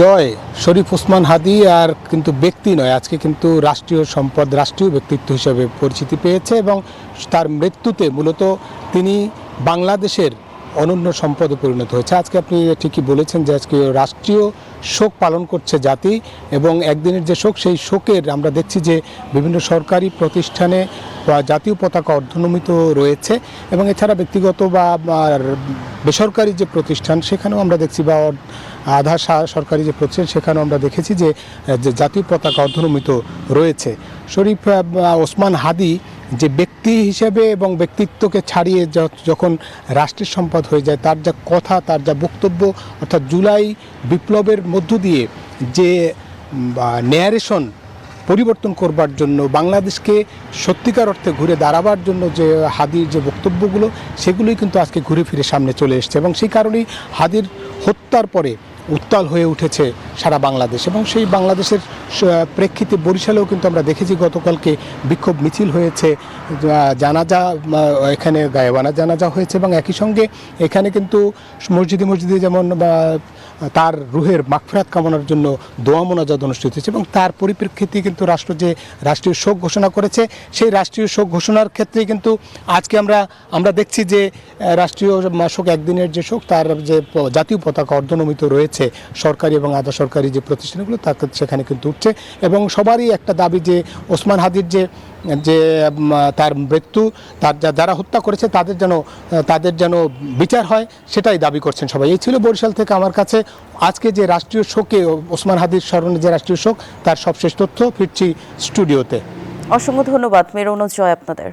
জয় শরীফ ওসমান হাদী আর কিন্তু ব্যক্তি নয়, আজকে কিন্তু রাষ্ট্রীয় সম্পদ, রাষ্ট্রীয় ব্যক্তিত্ব হিসেবে পরিচিতি পেয়েছে এবং তার মৃত্যুতে মূলত তিনি বাংলাদেশের অনন্য সম্পদে পরিণত হয়েছে। আজকে আপনি ঠিকই বলেছেন যে আজকে রাষ্ট্রীয় শোক পালন করছে জাতি এবং একদিনের যে শোক, সেই শোকের আমরা দেখছি যে বিভিন্ন সরকারি প্রতিষ্ঠানে জাতীয় পতাকা অর্ধনমিত রয়েছে এবং এছাড়া ব্যক্তিগত বা বেসরকারি যে প্রতিষ্ঠান সেখানেও আমরা দেখছি, বা আধা সরকারি যে প্রতিষ্ঠান সেখানেও আমরা দেখেছি যে জাতীয় পতাকা অর্ধনমিত রয়েছে। শরীফ ওসমান হাদী যে ব্যক্তি হিসেবে এবং ব্যক্তিত্বকে ছাড়িয়ে যখন রাষ্ট্রের সম্পদ হয়ে যায়, তার যা কথা, তার যা বক্তব্য, অর্থাৎ জুলাই বিপ্লবের মধ্য দিয়ে যে ন্যারেশন পরিবর্তন করবার জন্য, বাংলাদেশকে সত্যিকার অর্থে ঘুরে দাঁড়াবার জন্য যে হাদির যে বক্তব্যগুলো, সেগুলোই কিন্তু আজকে ঘুরে ফিরে সামনে চলে এসছে এবং সেই কারণেই হাদির হত্যার পরে উত্তাল হয়ে উঠেছে সারা বাংলাদেশ। এবং সেই বাংলাদেশের প্রেক্ষিতে বরিশালেও কিন্তু আমরা দেখেছি গতকালকে বিক্ষোভ মিছিল হয়েছে, জানাজা, এখানে গায়েবানা জানাজা হয়েছে এবং একই সঙ্গে এখানে কিন্তু মসজিদে যেমন তার রুহের মাগফিরাত কামনার জন্য দোয়া মোনাজাত অনুষ্ঠিত হয়েছে এবং তার পরিপ্রেক্ষিতে কিন্তু রাষ্ট্র যে রাষ্ট্রীয় শোক ঘোষণা করেছে, সেই রাষ্ট্রীয় শোক ঘোষণার ক্ষেত্রে কিন্তু আজকে আমরা দেখছি যে রাষ্ট্রীয় শোক, একদিনের যে শোক, তার যে জাতীয় পতাকা অর্ধনমিত রয়েছে সরকারি এবং আধা সরকারি যে প্রতিষ্ঠানগুলো, সেখানে কিন্তু উঠছে এবং সবারই একটা দাবি যে ওসমান হাদীর যে তার মৃত্যু, তার যারা হত্যা করেছে তাদের যেন বিচার হয়, সেটাই দাবি করছেন সবাই। এই ছিল বরিশাল থেকে আমার কাছে আজকে যে রাষ্ট্রীয় শোকে, ওসমান হাদীর স্মরণে যে রাষ্ট্রীয় শোক, তার সবশেষ তথ্য। ফিরছি স্টুডিওতে। অসংখ্য ধন্যবাদ মেরুন ও জয় আপনাদের।